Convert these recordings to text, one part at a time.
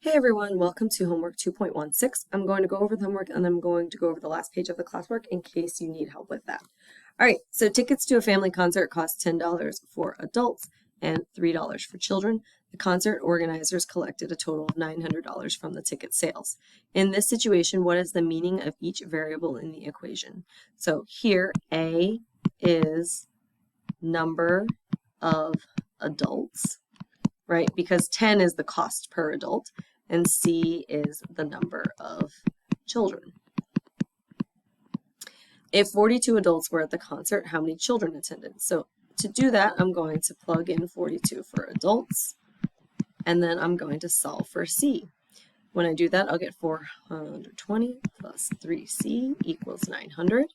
Hey everyone, welcome to homework 2.16. I'm going to go over the homework and I'm going to go over the last page of the classwork in case you need help with that. All right, so tickets to a family concert cost $10 for adults and $3 for children. The concert organizers collected a total of $900 from the ticket sales. In this situation, what is the meaning of each variable in the equation? So here, A is number of adults, right? Because 10 is the cost per adult, and C is the number of children. If 42 adults were at the concert, how many children attended? So to do that, I'm going to plug in 42 for adults, and then I'm going to solve for C. When I do that, I'll get 420 plus 3C equals 900.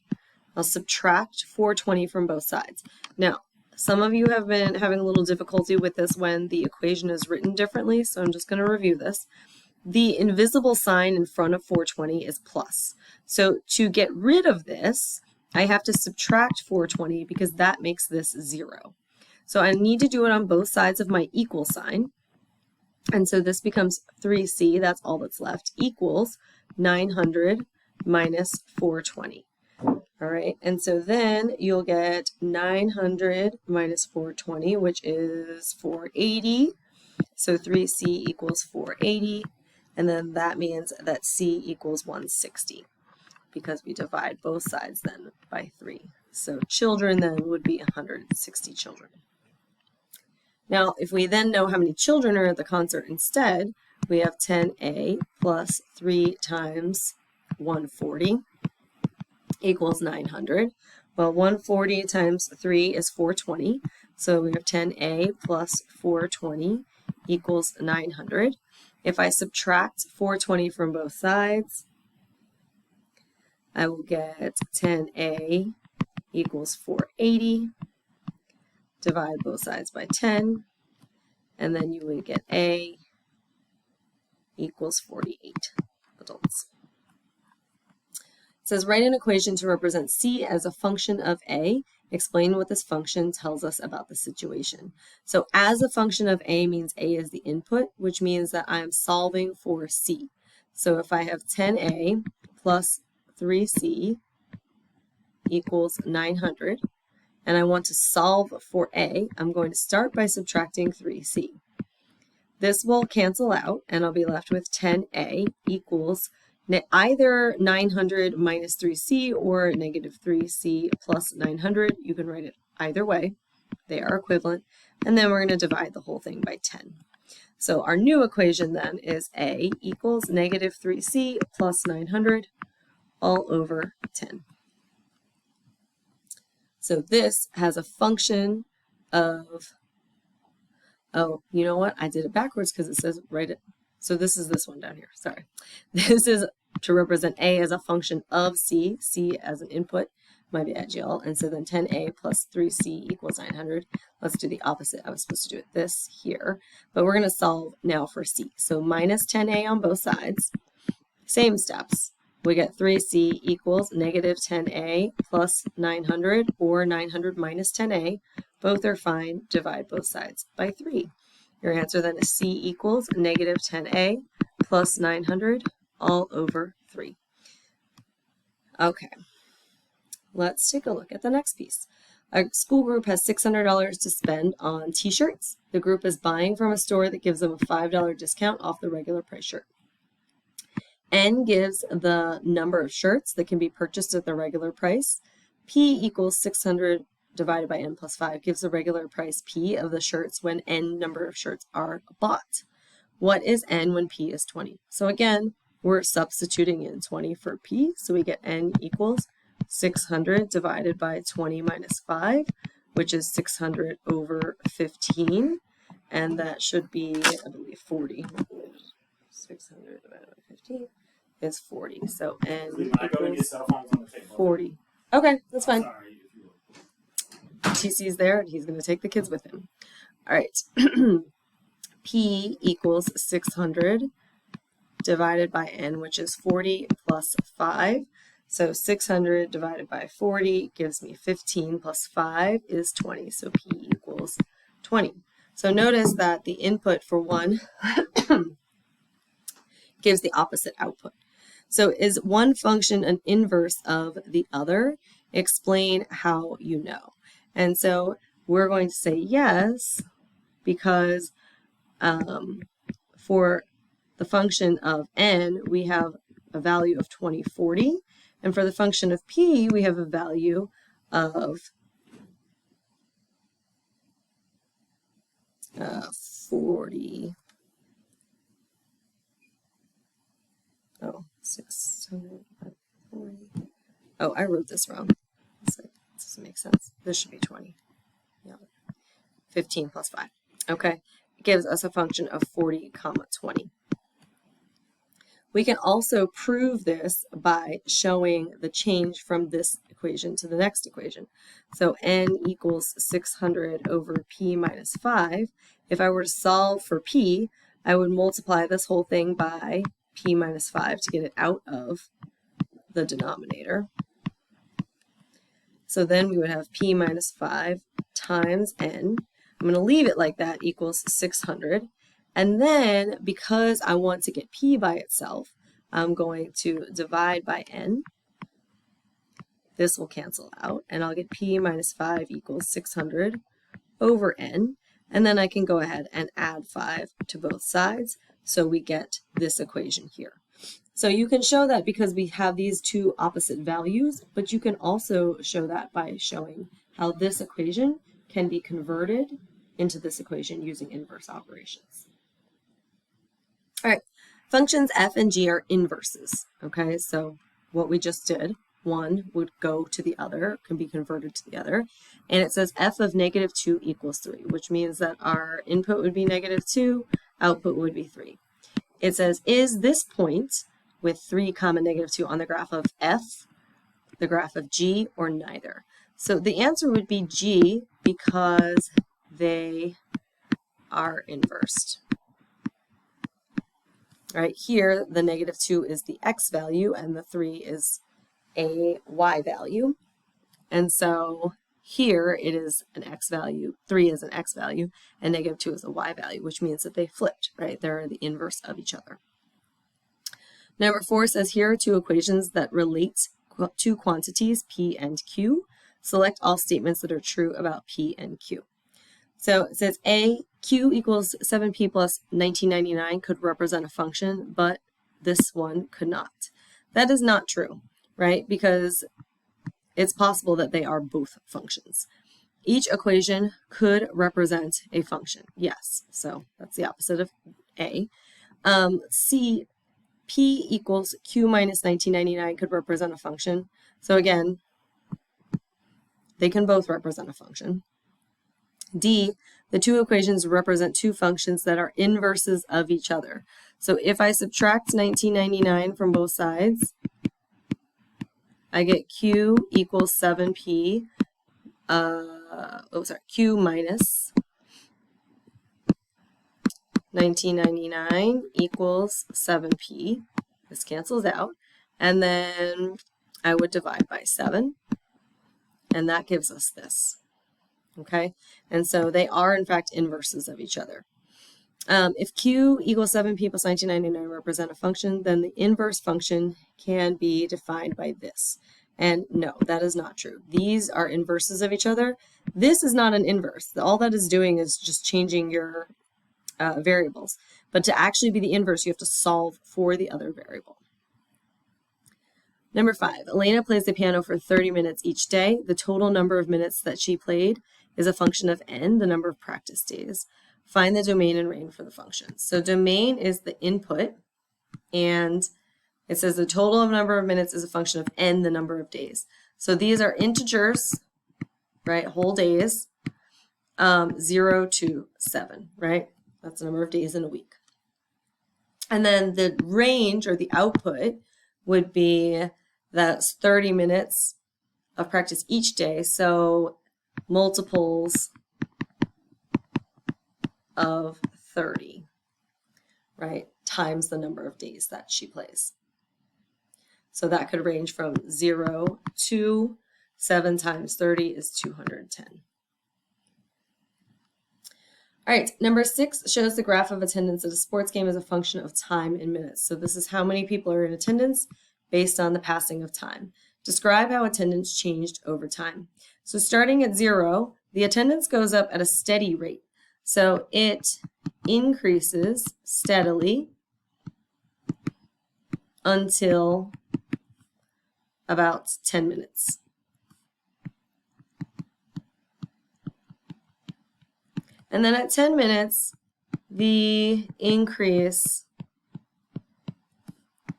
I'll subtract 420 from both sides. Now, some of you have been having a little difficulty with this when the equation is written differently, so I'm just going to review this. The invisible sign in front of 420 is plus. So to get rid of this, I have to subtract 420 because that makes this 0. So I need to do it on both sides of my equal sign. And so this becomes 3C, that's all that's left, equals 900 minus 420. All right, and so then you'll get 900 minus 420, which is 480. So 3C equals 480. And then that means that C equals 160 because we divide both sides then by 3. So children then would be 160 children. Now, if we then know how many children are at the concert instead, we have 10A plus 3 times 140 equals 900. Well, 140 times 3 is 420. So we have 10A plus 420 equals 900. If I subtract 420 from both sides, I will get 10A equals 480. Divide both sides by 10, and then you would get A equals 48 adults. It says write an equation to represent C as a function of A. Explain what this function tells us about the situation. So as a function of A means A is the input, which means that I'm solving for C. So if I have 10A plus 3C equals 900, and I want to solve for A, I'm going to start by subtracting 3C. This will cancel out, and I'll be left with 10A equals either 900 minus 3C or negative 3C plus 900. You can write it either way. They are equivalent. And then we're going to divide the whole thing by 10. So our new equation then is A equals negative 3C plus 900 all over 10. So this has a function of, oh, you know what? I did it backwards because it says write it. So this is this one down here, sorry. This is to represent A as a function of C, C as an input, my bad, y'all. And so then 10A plus 3C equals 900. Let's do the opposite. I was supposed to do it this here, but we're gonna solve now for C. So minus 10A on both sides, same steps. We get 3C equals negative 10A plus 900 or 900 minus 10A. Both are fine, divide both sides by 3. Your answer then is C equals negative 10A plus 900 all over 3. Okay, let's take a look at the next piece. Our school group has $600 to spend on t-shirts. The group is buying from a store that gives them a $5 discount off the regular price shirt. N gives the number of shirts that can be purchased at the regular price. P equals 600 divided by N plus 5 gives the regular price P of the shirts when N number of shirts are bought. What is N when P is 20? So again, we're substituting in 20 for P, so we get N equals 600 divided by 20 minus 5, which is 600 over 15, and that should be, I believe, 40. 600 divided by 15 is 40, so N equals 40. Okay, that's fine. TC's there, and he's going to take the kids with him. All right, P equals 600 divided by N, which is 40 plus 5. So 600 divided by 40 gives me 15 plus 5 is 20. So P equals 20. So notice that the input for one gives the opposite output. So is one function an inverse of the other? Explain how you know. And so we're going to say yes, because for the function of n, we have a value of 2040. And for the function of p, we have a value of 40. Oh, 640. Oh, I wrote this wrong. This doesn't make sense. This should be 20. Yeah. 15 plus 5. Okay. It gives us a function of 40, 20. We can also prove this by showing the change from this equation to the next equation. So n equals 600 over p minus 5. If I were to solve for p, I would multiply this whole thing by p minus 5 to get it out of the denominator. So then we would have p minus 5 times n. I'm going to leave it like that, equals 600. And then, because I want to get p by itself, I'm going to divide by n. This will cancel out, and I'll get p minus 5 equals 600 over n. And then I can go ahead and add 5 to both sides, so we get this equation here. So you can show that because we have these two opposite values, but you can also show that by showing how this equation can be converted into this equation using inverse operations. All right, functions f and g are inverses, okay? So what we just did, one would go to the other, can be converted to the other, and it says f of negative 2 equals 3, which means that our input would be negative 2, output would be 3. It says, is this point with 3 comma negative 2 on the graph of f, the graph of g, or neither? So the answer would be g, because they are inversed. Right here, the negative 2 is the x value, and the 3 is a y value. And so here it is an x value, 3 is an x value, and negative 2 is a y value, which means that they flipped, right? They're the inverse of each other. Number 4 says, here are two equations that relate to quantities p and q. Select all statements that are true about p and q. So it says A, q equals 7p plus 1999 could represent a function, but this one could not. That is not true, right? Because it's possible that they are both functions. Each equation could represent a function, yes. So that's the opposite of A. C, p equals q minus 1999 could represent a function. So again, they can both represent a function. D, the two equations represent two functions that are inverses of each other. So if I subtract 1999 from both sides, I get q equals 7p, q minus 1999 equals 7p. This cancels out. And then I would divide by 7. And that gives us this. Okay? And so they are, in fact, inverses of each other. If q equals 7p plus 1999 represent a function, then the inverse function can be defined by this. And no, that is not true. These are inverses of each other. This is not an inverse. All that is doing is just changing your variables. But to actually be the inverse, you have to solve for the other variable. Number 5, Elena plays the piano for 30 minutes each day. The total number of minutes that she played is a function of n, the number of practice days. Find the domain and range for the functions. So domain is the input, and it says the total of number of minutes is a function of n, the number of days. So these are integers, right, whole days, 0 to 7, right? That's the number of days in a week. And then the range, or the output, would be that's 30 minutes of practice each day, so multiples of 30, right, times the number of days that she plays. So that could range from 0 to 7 times 30 is 210. All right, number 6 shows the graph of attendance at a sports game as a function of time in minutes. So this is how many people are in attendance based on the passing of time. Describe how attendance changed over time. So starting at 0, the attendance goes up at a steady rate. So it increases steadily until about 10 minutes. And then at 10 minutes, the increase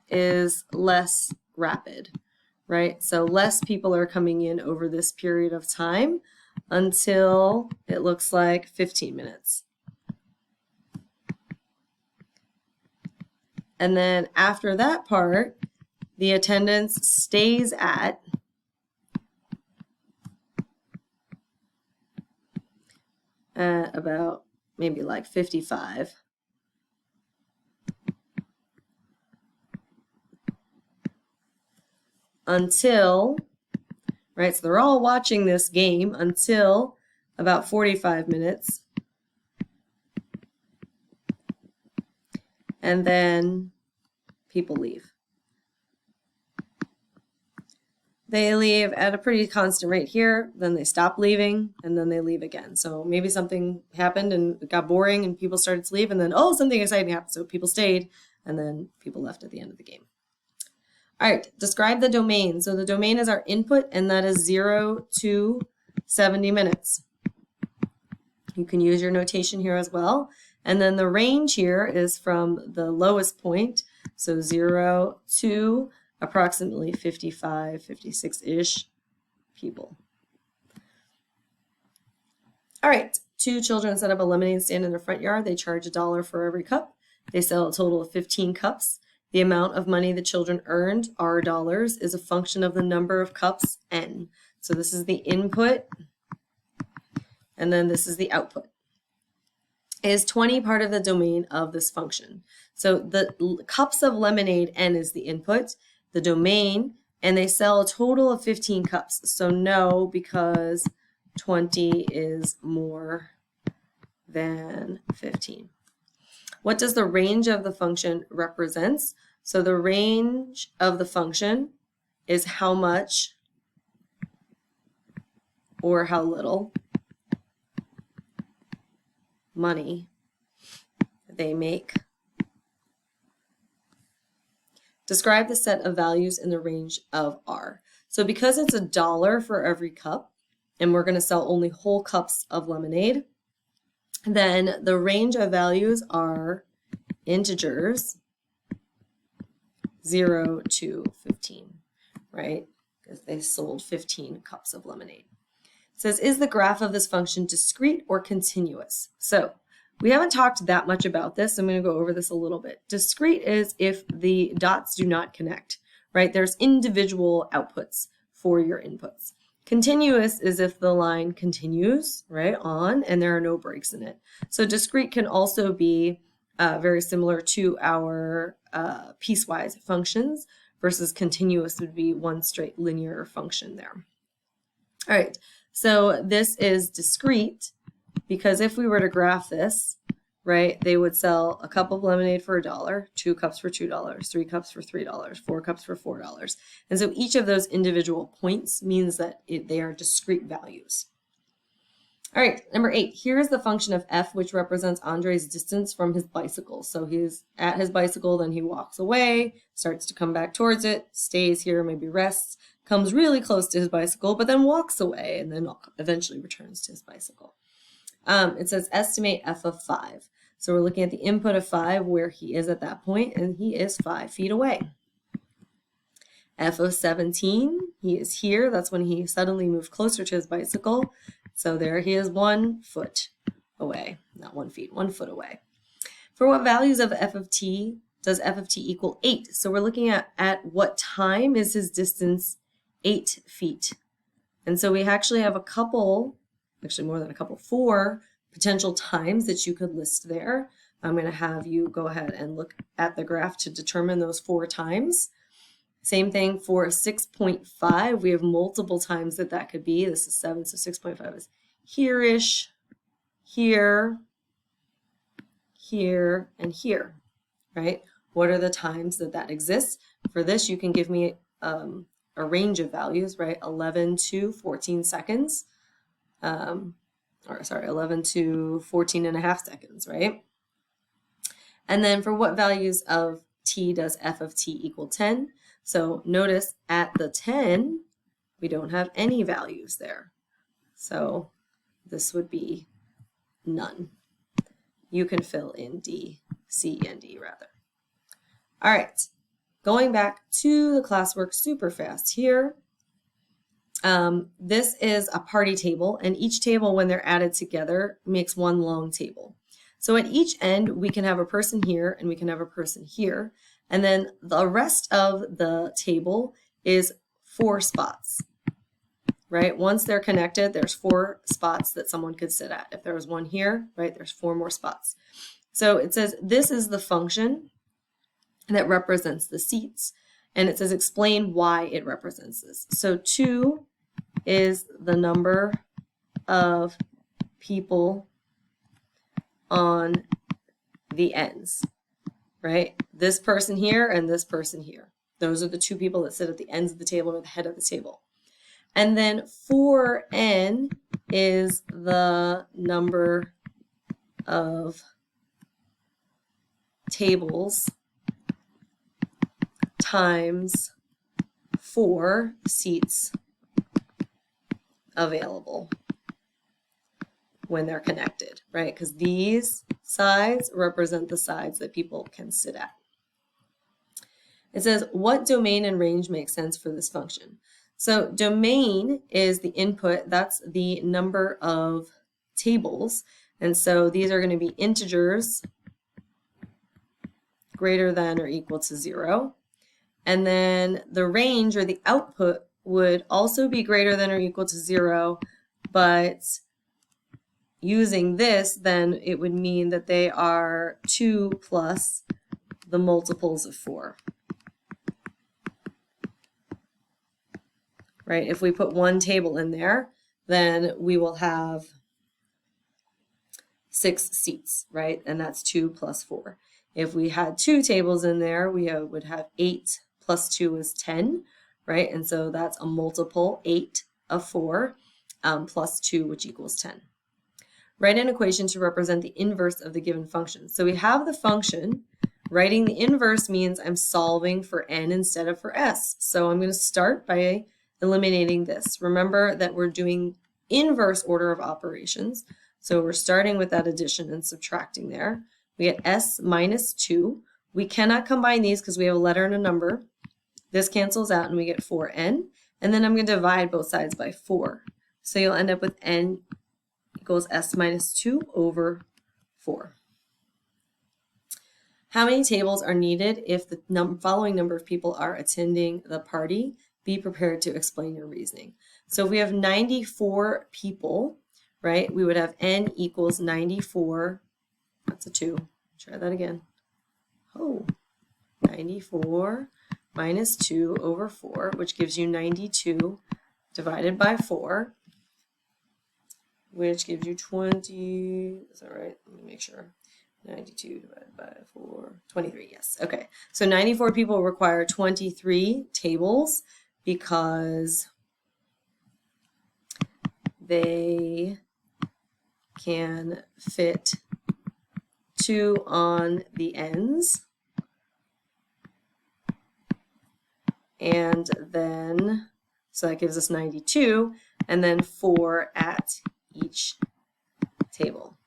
is less rapid, right? So less people are coming in over this period of time until it looks like 15 minutes. And then after that part, the attendance stays at about maybe like 55. Until, right, so they're all watching this game until about 45 minutes. And then people leave. They leave at a pretty constant rate here, then they stop leaving, and then they leave again. So maybe something happened and it got boring and people started to leave, and then, oh, something exciting happened. So people stayed, and then people left at the end of the game. All right, describe the domain. So the domain is our input, and that is 0 to 70 minutes. You can use your notation here as well. And then the range here is from the lowest point, so 0 to approximately 55, 56-ish people. All right, 2 children set up a lemonade stand in their front yard. They charge $1 for every cup. They sell a total of 15 cups. The amount of money the children earned, R dollars, is a function of the number of cups, N. So this is the input, and then this is the output. Is 20 part of the domain of this function? So the cups of lemonade, N, is the input, the domain, and they sell a total of 15 cups. So no, because 20 is more than 15. What does the range of the function represent? So the range of the function is how much or how little money they make. Describe the set of values in the range of R. So because it's $1 for every cup, and we're going to sell only whole cups of lemonade, then the range of values are integers 0 to 15, right? Because they sold 15 cups of lemonade. It says, is the graph of this function discrete or continuous? So we haven't talked that much about this. I'm going to go over this a little bit. Discrete is if the dots do not connect, right? There's individual outputs for your inputs. Continuous is if the line continues, right, on, and there are no breaks in it. So discrete can also be very similar to our piecewise functions, versus continuous would be one straight linear function there. All right, so this is discrete because if we were to graph this, right, they would sell a cup of lemonade for $1, 2 cups for $2, 3 cups for $3, 4 cups for $4. And so each of those individual points means that they are discrete values. All right, number 8, here is the function of f, which represents Andre's distance from his bicycle. So he's at his bicycle, then he walks away, starts to come back towards it, stays here, maybe rests, comes really close to his bicycle, but then walks away and then eventually returns to his bicycle. It says estimate f of 5. So we're looking at the input of 5, where he is at that point, and he is 5 feet away. F of 17, he is here. That's when he suddenly moved closer to his bicycle. So there he is 1 foot away, not 1 feet, 1 foot away. For what values of f of t does f of t equal 8? So we're looking at what time is his distance 8 feet. And so we actually have a couple, actually more than a couple, 4 potential times that you could list there. I'm going to have you go ahead and look at the graph to determine those 4 times. Same thing for 6.5. We have multiple times that could be. This is 7, so 6.5 is here-ish, here, here, and here, right? What are the times that that exists? For this, you can give me a range of values, right? 11 to 14 seconds, or sorry, 11 to 14 and a half seconds, right? And then for what values of t does f of t equal 10? So notice at the 10, we don't have any values there. So this would be none. You can fill in D, C, and D rather. All right, going back to the classwork super fast here. This is a party table, and each table, when they're added together, makes one long table. So at each end, we can have a person here and we can have a person here. And then the rest of the table is 4 spots, right? Once they're connected, there's 4 spots that someone could sit at. If there was one here, right, there's 4 more spots. So it says this is the function that represents the seats. And it says explain why it represents this. So 2 is the number of people on the ends, right? This person here and this person here. Those are the 2 people that sit at the ends of the table or the head of the table. And then 4n is the number of tables times 4 seats available when they're connected, right? Because these sides represent the sides that people can sit at. It says, what domain and range make sense for this function? So domain is the input, that's the number of tables. And so these are going to be integers greater than or equal to 0. And then the range or the output would also be greater than or equal to 0, but using this, then it would mean that they are 2 plus the multiples of 4. Right? If we put one table in there, then we will have 6 seats, right? And that's 2 plus 4. If we had 2 tables in there, we would have 8 plus 2 is 10, right? And so that's a multiple, 8 of 4 plus 2, which equals 10. Write an equation to represent the inverse of the given function. So we have the function. Writing the inverse means I'm solving for n instead of for s. So I'm going to start by eliminating this. Remember that we're doing inverse order of operations. So we're starting with that addition and subtracting there. We get s minus 2. We cannot combine these because we have a letter and a number. This cancels out and we get 4n. And then I'm going to divide both sides by 4. So you'll end up with n equals s minus 2 over 4. How many tables are needed if the following number of people are attending the party? Be prepared to explain your reasoning. So if we have 94 people, right, we would have n equals 94. That's a 2. Try that again. 94 minus 2 over 4, which gives you 92 divided by 4, which gives you 20. Is that right? Let me make sure. 92 divided by 4, 23, yes. Okay, so 94 people require 23 tables because they can fit 2 on the ends, and then, so that gives us 92, and then 4 at each table.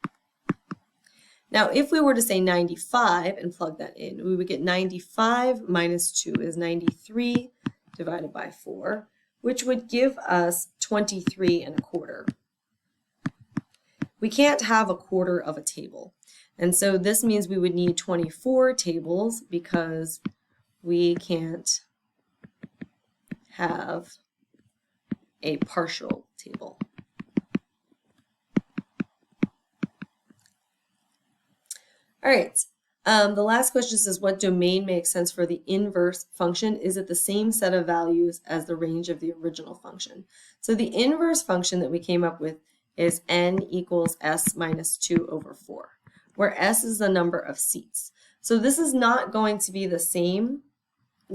Now, if we were to say 95 and plug that in, we would get 95 minus 2 is 93 divided by 4, which would give us 23 1/4. We can't have a quarter of a table. And so this means we would need 24 tables because we can't have a partial table. All right, the last question says, what domain makes sense for the inverse function? Is it the same set of values as the range of the original function? So the inverse function that we came up with is n equals s minus 2 over 4. where S is the number of seats. So this is not going to be the same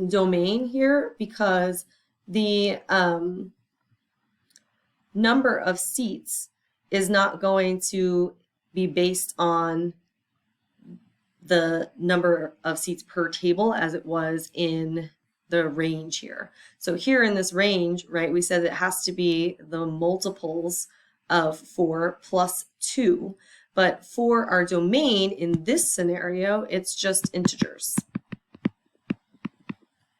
domain here because the number of seats is not going to be based on the number of seats per table as it was in the range here. So here in this range, right, we said it has to be the multiples of 4 plus 2. But for our domain in this scenario, it's just integers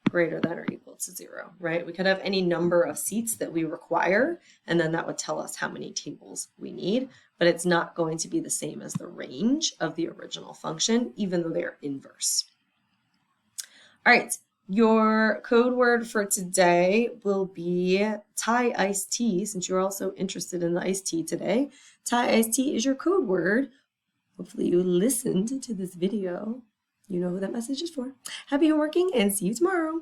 greater than or equal to 0, right? We could have any number of seats that we require, and then that would tell us how many tables we need, but it's not going to be the same as the range of the original function, even though they are inverse. All right, your code word for today will be Thai iced tea, since you're also interested in the iced tea today. Thai iced tea is your code word. Hopefully you listened to this video. You know who that message is for. Happy homeworking and see you tomorrow.